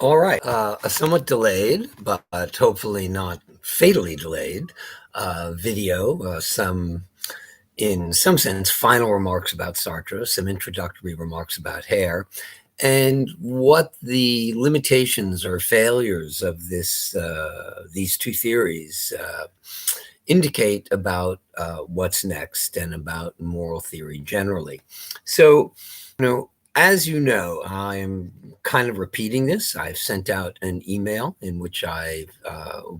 All right. A somewhat delayed, but hopefully not fatally delayed video. In some sense, final remarks about Sartre, some introductory remarks about Hare, and what the limitations or failures of these two theories indicate about what's next and about moral theory generally. So, as you know, I am kind of repeating this. I've sent out an email in which I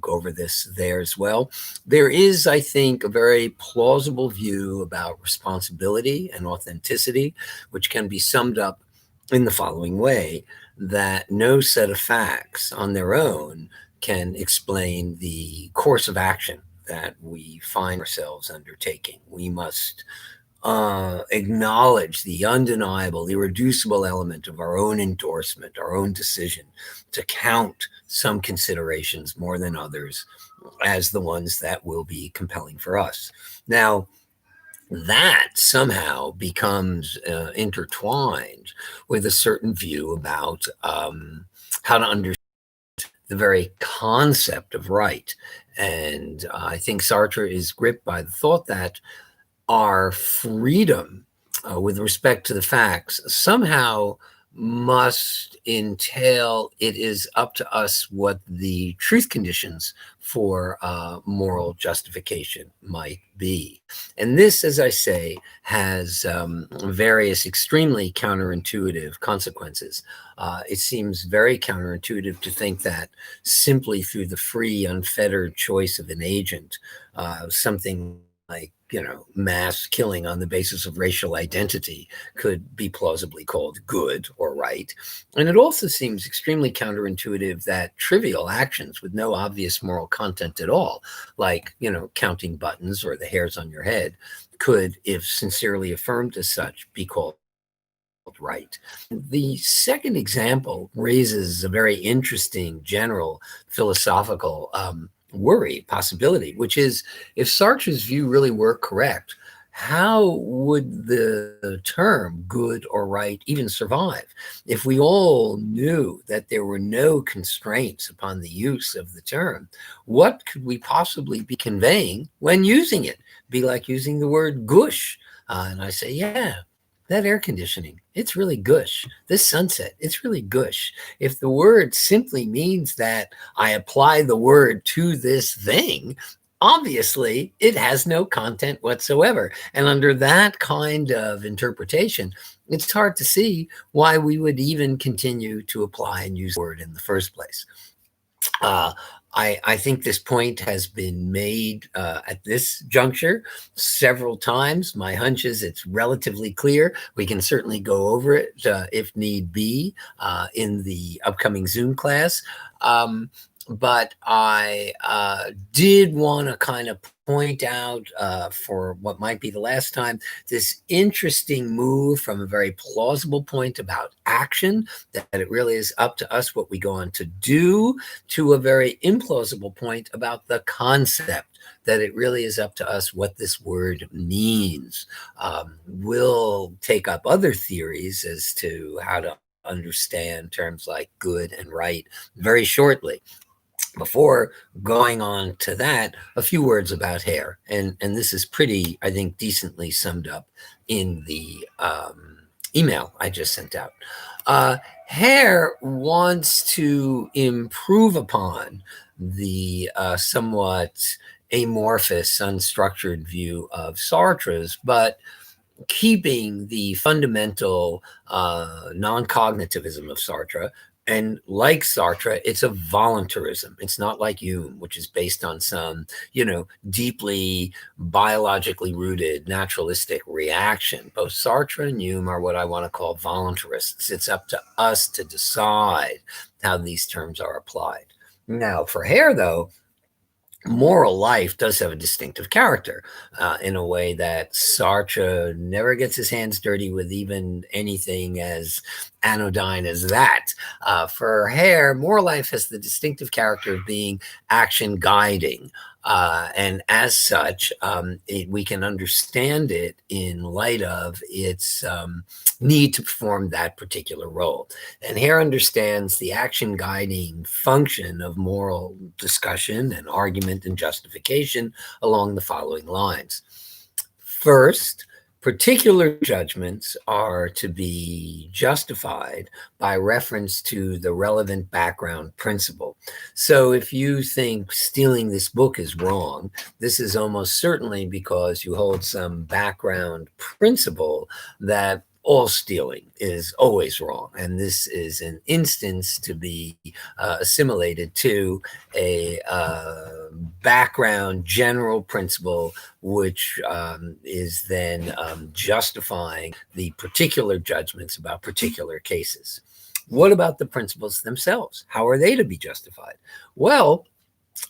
go over this there as well. There is, I think, a very plausible view about responsibility and authenticity, which can be summed up in the following way: that no set of facts on their own can explain the course of action that we find ourselves undertaking. We must acknowledge the undeniable, irreducible element of our own endorsement, our own decision to count some considerations more than others as the ones that will be compelling for us. Now, that somehow becomes intertwined with a certain view about how to understand the very concept of right. And I think Sartre is gripped by the thought that our freedom with respect to the facts somehow must entail it is up to us what the truth conditions for moral justification might be. And this, as I say, has various extremely counterintuitive consequences. It seems very counterintuitive to think that simply through the free, unfettered choice of an agent, something like mass killing on the basis of racial identity could be plausibly called good or right. And it also seems extremely counterintuitive that trivial actions with no obvious moral content at all, like, counting buttons or the hairs on your head, could, if sincerely affirmed as such, be called right. The second example raises a very interesting general philosophical worry, possibility, which is, if Sartre's view really were correct, how would the term good or right even survive if we all knew that there were no constraints upon the use of the term? What could we possibly be conveying when using it? Be like using the word gush. And I say, yeah, that air conditioning, it's really gush. This sunset, it's really gush. If the word simply means that I apply the word to this thing, obviously it has no content whatsoever. And under that kind of interpretation, it's hard to see why we would even continue to apply and use the word in the first place. I think this point has been made at this juncture several times. My hunch is it's relatively clear. We can certainly go over it if need be in the upcoming Zoom class. But I did want to kind of point out for what might be the last time, this interesting move from a very plausible point about action, that it really is up to us what we go on to do, to a very implausible point about the concept, that it really is up to us what this word means. We'll take up other theories as to how to understand terms like good and right very shortly. Before going on to that, a few words about Hare. And this is pretty, I think, decently summed up in the email I just sent out. Hare wants to improve upon the somewhat amorphous, unstructured view of Sartre's, but keeping the fundamental non-cognitivism of Sartre. And like Sartre, it's a voluntarism. It's not like Hume, which is based on some, deeply biologically rooted naturalistic reaction. Both Sartre and Hume are what I want to call voluntarists. It's up to us to decide how these terms are applied. Now, for Hare, though, moral life does have a distinctive character in a way that Sartre never gets his hands dirty with even anything as anodyne as that. For Hare, moral life has the distinctive character of being action guiding. And as such, we can understand it in light of its need to perform that particular role. And Hare understands the action guiding function of moral discussion and argument and justification along the following lines. First, particular judgments are to be justified by reference to the relevant background principle. So if you think stealing this book is wrong, this is almost certainly because you hold some background principle that all stealing is always wrong. And this is an instance to be assimilated to a background general principle, which is then justifying the particular judgments about particular cases. What about the principles themselves? How are they to be justified? Well,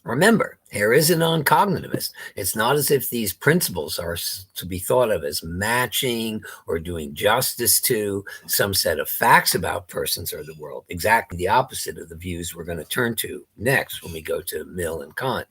remember, Hare is a non-cognitivist. It's not as if these principles are to be thought of as matching or doing justice to some set of facts about persons or the world. Exactly the opposite of the views we're going to turn to next when we go to Mill and Kant.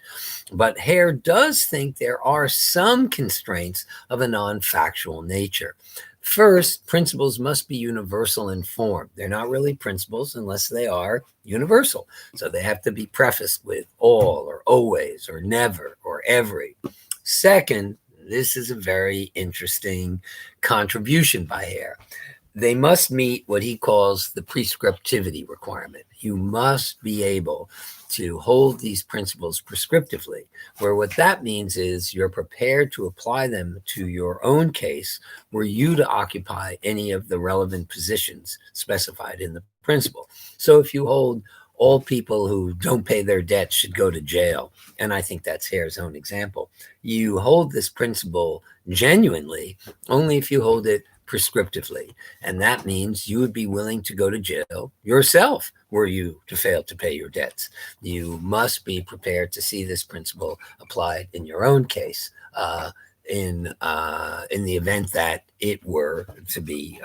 But Hare does think there are some constraints of a non-factual nature. First, principles must be universal in form. They're not really principles unless they are universal. So they have to be prefaced with all or always or never or every. Second, this is a very interesting contribution by Hare. They must meet what he calls the prescriptivity requirement. You must be able to hold these principles prescriptively, where what that means is you're prepared to apply them to your own case, were you to occupy any of the relevant positions specified in the principle. So if you hold all people who don't pay their debts should go to jail, and I think that's Hare's own example, you hold this principle genuinely only if you hold it prescriptively. And that means you would be willing to go to jail yourself were you to fail to pay your debts. You must be prepared to see this principle applied in your own case in the event that it were to be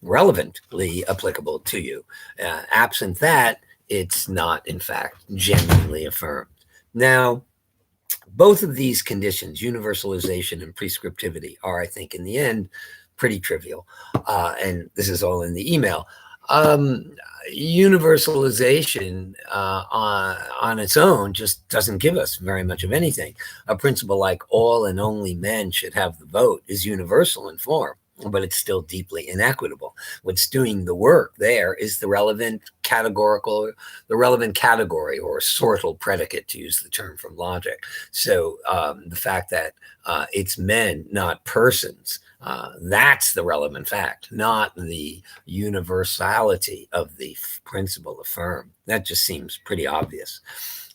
relevantly applicable to you. Absent that, it's not, in fact, genuinely affirmed. Now, both of these conditions, universalization and prescriptivity, are, I think, in the end, pretty trivial. And this is all in the email. Universalization on its own just doesn't give us very much of anything. A principle like all and only men should have the vote is universal in form, but it's still deeply inequitable. What's doing the work there is the relevant category or sortal predicate, to use the term from logic. So the fact that it's men, not persons, that's the relevant fact, not the universality of the principle affirmed. That just seems pretty obvious.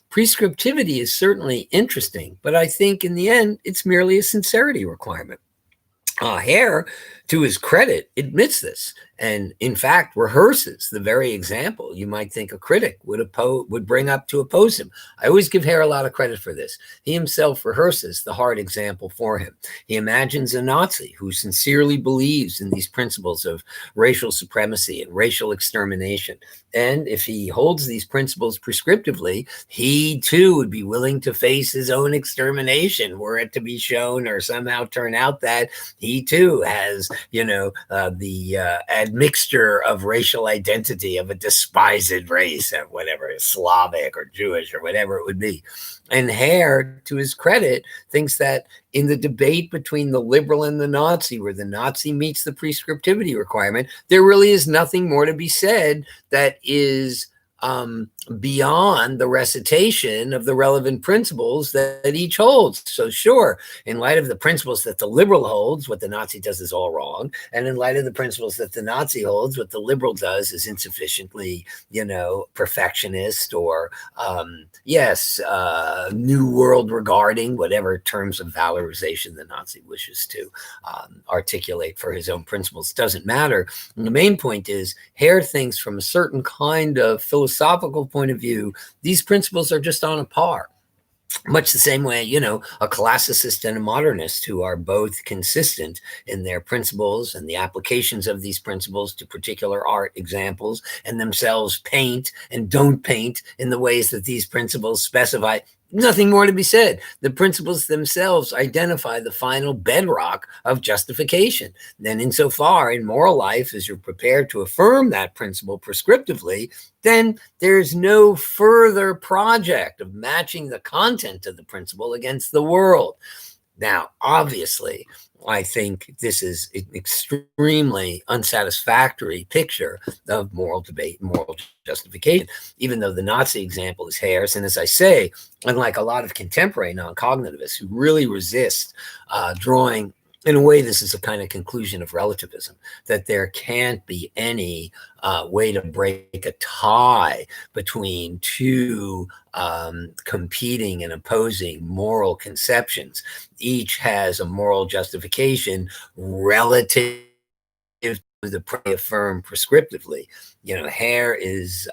Prescriptivity is certainly interesting, but I think in the end, it's merely a sincerity requirement. Hare, to his credit, admits this, and in fact rehearses the very example you might think a critic would bring up to oppose him. I always give Hare a lot of credit for this. He himself rehearses the hard example for him. He imagines a Nazi who sincerely believes in these principles of racial supremacy and racial extermination. And if he holds these principles prescriptively, he too would be willing to face his own extermination were it to be shown or somehow turn out that he too has, the admixture of racial identity of a despised race, of whatever, Slavic or Jewish or whatever it would be. And Hare, to his credit, thinks that in the debate between the liberal and the Nazi, where the Nazi meets the prescriptivity requirement, there really is nothing more to be said that is beyond the recitation of the relevant principles that each holds. So sure, in light of the principles that the liberal holds, what the Nazi does is all wrong. And in light of the principles that the Nazi holds, what the liberal does is insufficiently, perfectionist or, new world regarding, whatever terms of valorization the Nazi wishes to articulate for his own principles. Doesn't matter. And the main point is Hare thinks from a certain kind of philosophical point of view, these principles are just on a par. Much the same way, a classicist and a modernist who are both consistent in their principles and the applications of these principles to particular art examples and themselves paint and don't paint in the ways that these principles specify. Nothing more to be said. The principles themselves identify the final bedrock of justification. Then, insofar in moral life as you're prepared to affirm that principle prescriptively, then there's no further project of matching the content of the principle against the world. Now, obviously, I think this is an extremely unsatisfactory picture of moral debate, moral justification, even though the Nazi example is Hare's. And as I say, unlike a lot of contemporary non-cognitivists who really resist drawing, in a way, this is a kind of conclusion of relativism, that there can't be any way to break a tie between two competing and opposing moral conceptions. Each has a moral justification relative to the prey affirmed prescriptively. Hare is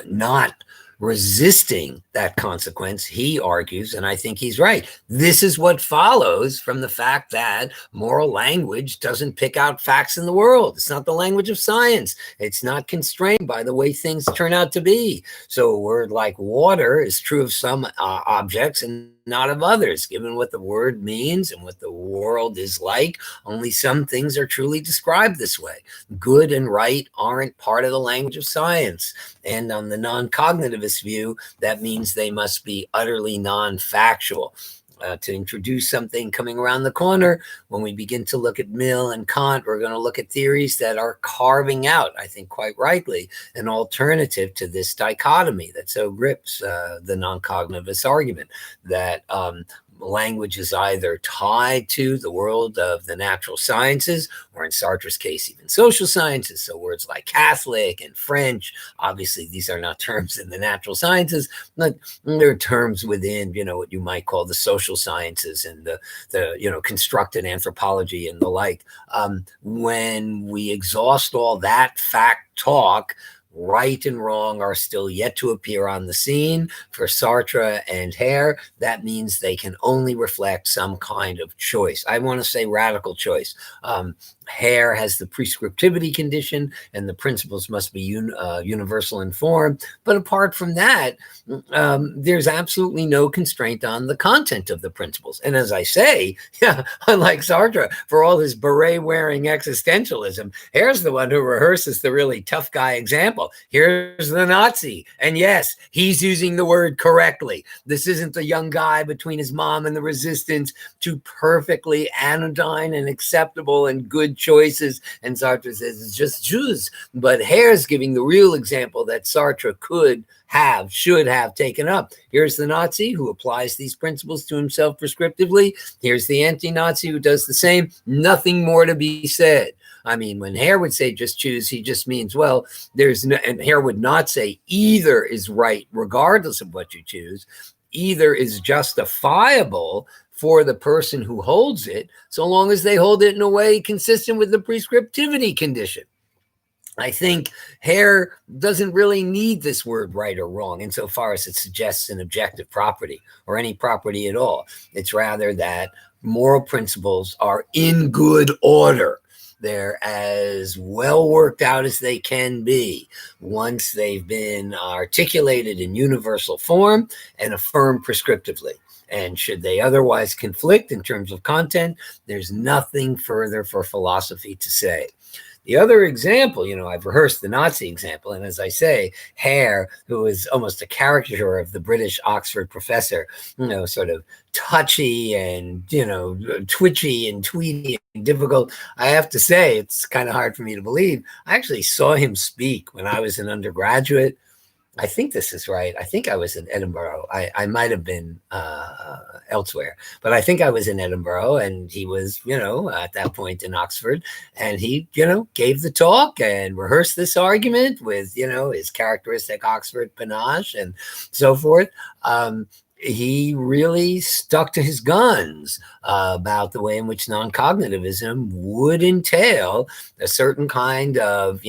not resisting that consequence. He argues, and I think he's right, this is what follows from the fact that moral language doesn't pick out facts in the world. It's not the language of science. It's not constrained by the way things turn out to be. So a word like water is true of some objects and not of others. Given what the word means and what the world is like, only some things are truly described this way. Good and right aren't part of the language of science. And on the non-cognitivist view, that means they must be utterly non-factual. To introduce something coming around the corner, when we begin to look at Mill and Kant, we're going to look at theories that are carving out, I think quite rightly, an alternative to this dichotomy that so grips the non-cognitivist argument, that language is either tied to the world of the natural sciences, or in Sartre's case, even social sciences. So words like Catholic and French, obviously these are not terms in the natural sciences, but they're terms within, what you might call the social sciences and the constructed anthropology and the like. When we exhaust all that fact talk, right and wrong are still yet to appear on the scene. For Sartre and Hare, that means they can only reflect some kind of choice. I want to say radical choice. Hare has the prescriptivity condition, and the principles must be universal in form. But apart from that, there's absolutely no constraint on the content of the principles. And as I say, unlike Sartre, for all his beret-wearing existentialism, Hare's the one who rehearses the really tough guy example. Here's the Nazi. And yes, he's using the word correctly. This isn't the young guy between his mom and the resistance, two perfectly anodyne and acceptable and good choices, and Sartre says it's just Jews. But Hare's giving the real example that Sartre should have taken up. Here's the Nazi who applies these principles to himself prescriptively. Here's the anti-Nazi who does the same. Nothing more to be said. I mean, when Hare would say just choose, he just means, well, and Hare would not say either is right regardless of what you choose. Either is justifiable for the person who holds it, so long as they hold it in a way consistent with the prescriptivity condition. I think Hare doesn't really need this word right or wrong insofar as it suggests an objective property or any property at all. It's rather that moral principles are in good order. They're as well worked out as they can be once they've been articulated in universal form and affirmed prescriptively. And should they otherwise conflict in terms of content, there's nothing further for philosophy to say. The other example, I've rehearsed the Nazi example, and as I say, Hare, who is almost a caricature of the British Oxford professor, sort of touchy and, twitchy and tweety and difficult. I have to say, it's kind of hard for me to believe. I actually saw him speak when I was an undergraduate. I think this is right. I think I was in Edinburgh. I might have been elsewhere, but I think I was in Edinburgh, and he was, at that point in Oxford, and he, gave the talk and rehearsed this argument with, his characteristic Oxford panache and so forth. He really stuck to his guns about the way in which non-cognitivism would entail a certain kind of,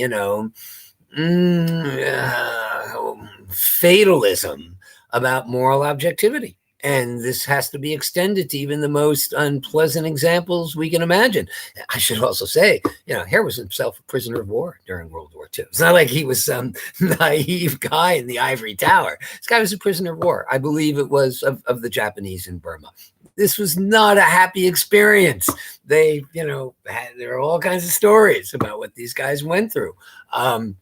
fatalism about moral objectivity. And this has to be extended to even the most unpleasant examples we can imagine. I should also say, Hare was himself a prisoner of war during World War II. It's not like he was some naive guy in the ivory tower. This guy was a prisoner of war. I believe it was of the Japanese in Burma. This was not a happy experience. There are all kinds of stories about what these guys went through. And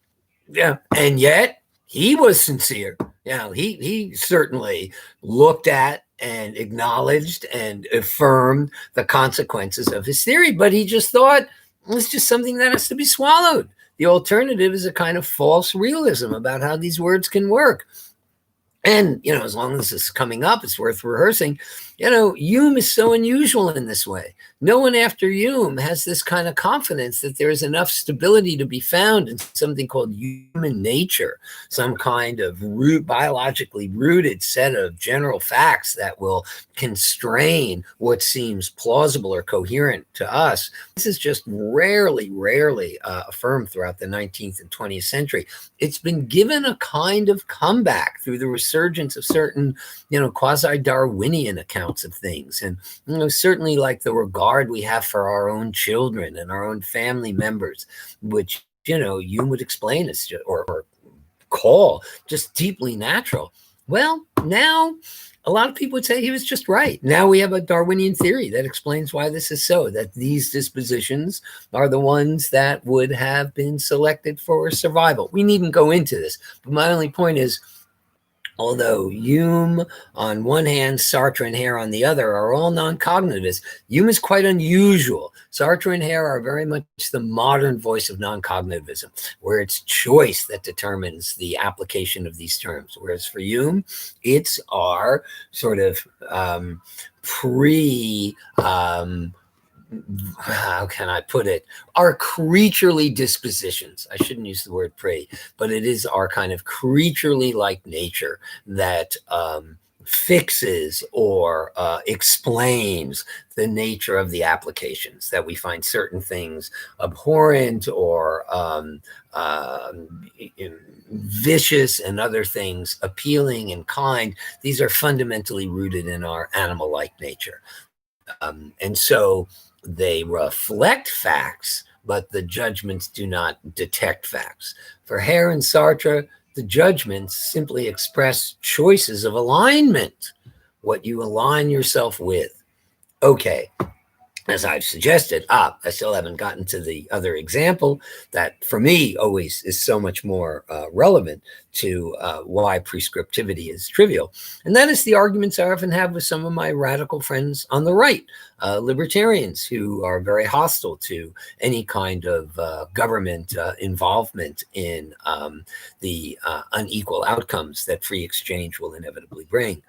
yet he was sincere. He certainly looked at and acknowledged and affirmed the consequences of his theory, but he just thought it's just something that has to be swallowed. The alternative is a kind of false realism about how these words can work. And, as long as this is coming up, it's worth rehearsing. Hume is so unusual in this way. No one after Hume has this kind of confidence that there is enough stability to be found in something called human nature, some kind of biologically rooted set of general facts that will constrain what seems plausible or coherent to us. This is just rarely affirmed throughout the 19th and 20th century. It's been given a kind of comeback through the resurgence of certain, quasi-Darwinian accounts of things. And, certainly like the regard we have for our own children and our own family members, which, Hume would explain as or call just deeply natural. Well, now a lot of people would say he was just right. Now we have a Darwinian theory that explains why this is so, that these dispositions are the ones that would have been selected for survival. We needn't go into this, but my only point is, although Hume on one hand, Sartre and Hare on the other are all non-cognitivists, Hume is quite unusual. Sartre and Hare are very much the modern voice of non-cognitivism, where it's choice that determines the application of these terms. Whereas for Hume, it's our sort of how can I put it? Our creaturely dispositions. I shouldn't use the word pre, but it is our kind of creaturely like nature that fixes or explains the nature of the applications, that we find certain things abhorrent or vicious and other things appealing and kind. These are fundamentally rooted in our animal-like nature. And so they reflect facts, but the judgments do not detect facts. For Hare and Sartre, the judgments simply express choices of alignment, what you align yourself with. Okay, as I've suggested, I still haven't gotten to the other example that for me always is so much more relevant to why prescriptivity is trivial. And that is the arguments I often have with some of my radical friends on the right, libertarians who are very hostile to any kind of government involvement in the unequal outcomes that free exchange will inevitably bring.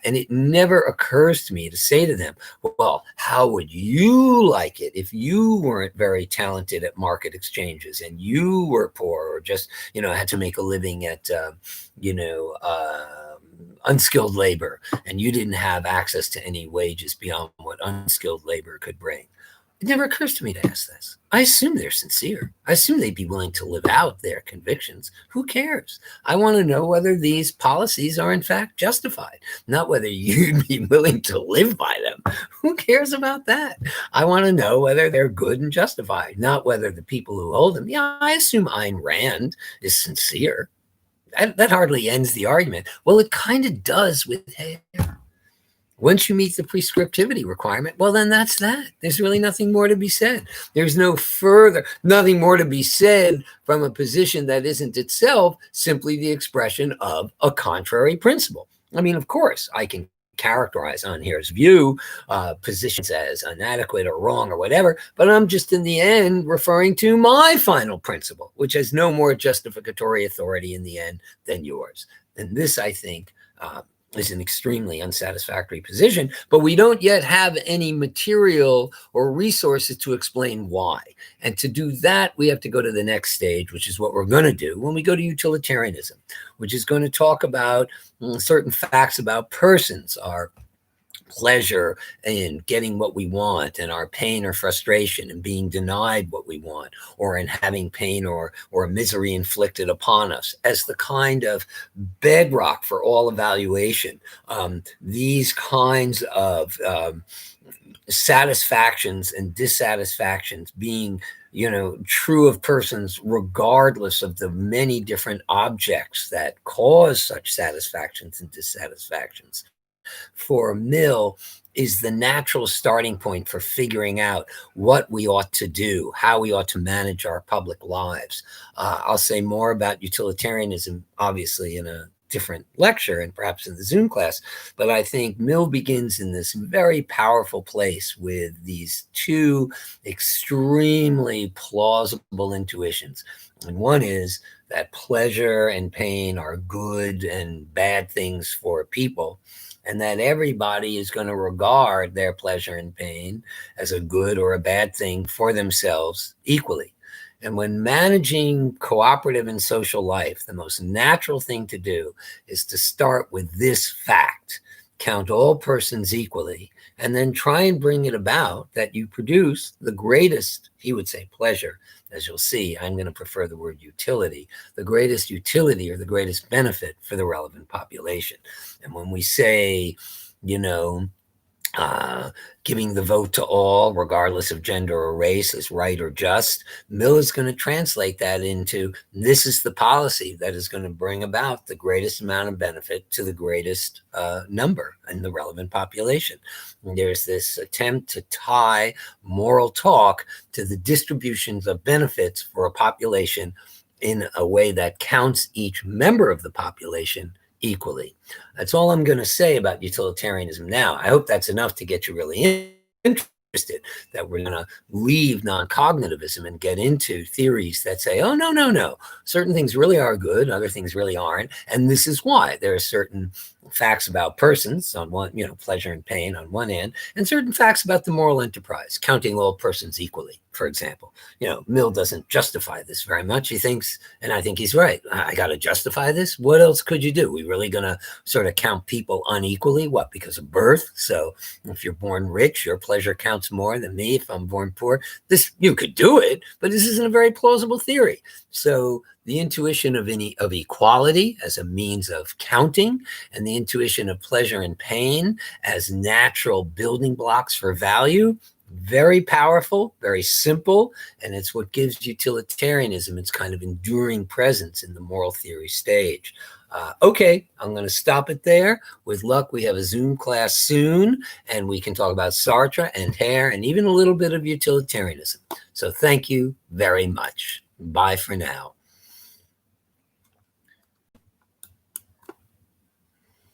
And it never occurs to me to say to them, well, how would you like it if you weren't very talented at market exchanges and you were poor or just, had to make a living at, unskilled labor, and you didn't have access to any wages beyond what unskilled labor could bring? It never occurs to me to ask this. I assume they're sincere. I assume they'd be willing to live out their convictions. Who cares? I want to know whether these policies are in fact justified, not whether you'd be willing to live by them. Who cares about that? I want to know whether they're good and justified, not whether the people who hold them. Yeah, I assume Ayn Rand is sincere. That hardly ends the argument. Well, it kind of does with Hare. Once you meet the prescriptivity requirement, well, then that's that. There's really nothing more to be said. There's nothing more to be said from a position that isn't itself simply the expression of a contrary principle. I mean, of course, I can characterize on Hare's view positions as inadequate or wrong or whatever, but I'm just in the end referring to my final principle, which has no more justificatory authority in the end than yours. And this, I think, is an extremely unsatisfactory position, but we don't yet have any material or resources to explain why. And to do that, we have to go to the next stage, which is what we're going to do when we go to utilitarianism, which is going to talk about certain facts about persons, our pleasure in getting what we want, and our pain or frustration in being denied what we want, or in having pain or misery inflicted upon us as the kind of bedrock for all evaluation. These kinds of satisfactions and dissatisfactions being true of persons regardless of the many different objects that cause such satisfactions and dissatisfactions, for Mill is the natural starting point for figuring out what we ought to do, how we ought to manage our public lives. I'll say more about utilitarianism, obviously, in a different lecture and perhaps in the Zoom class, but I think Mill begins in this very powerful place with these two extremely plausible intuitions. And one is that pleasure and pain are good and bad things for people, and that everybody is going to regard their pleasure and pain as a good or a bad thing for themselves equally. And when managing cooperative and social life, the most natural thing to do is to start with this fact: count all persons equally, and then try and bring it about that you produce the greatest, he would say, pleasure. As you'll see, I'm going to prefer the word utility, the greatest utility or the greatest benefit for the relevant population. And when we say, giving the vote to all, regardless of gender or race, is right or just, Mill is going to translate that into this is the policy that is going to bring about the greatest amount of benefit to the greatest number in the relevant population. And there's this attempt to tie moral talk to the distributions of benefits for a population in a way that counts each member of the population equally. That's all I'm going to say about utilitarianism now. I hope that's enough to get you really interested, that we're going to leave non-cognitivism and get into theories that say, oh, no, certain things really are good, other things really aren't, and this is why. There are certain facts about persons on one, pleasure and pain on one end, and certain facts about the moral enterprise, counting all persons equally, for example. Mill doesn't justify this very much. He thinks, and I think he's right, I got to justify this? What else could you do? We really going to sort of count people unequally? What, because of birth? So if you're born rich, your pleasure counts more than me if I'm born poor. You could do it, but this isn't a very plausible theory. So the intuition of equality as a means of counting, and the intuition of pleasure and pain as natural building blocks for value, very powerful, very simple, and it's what gives utilitarianism its kind of enduring presence in the moral theory stage. Okay, I'm going to stop it there. With luck, we have a Zoom class soon, and we can talk about Sartre and Hare and even a little bit of utilitarianism. So thank you very much. Bye for now.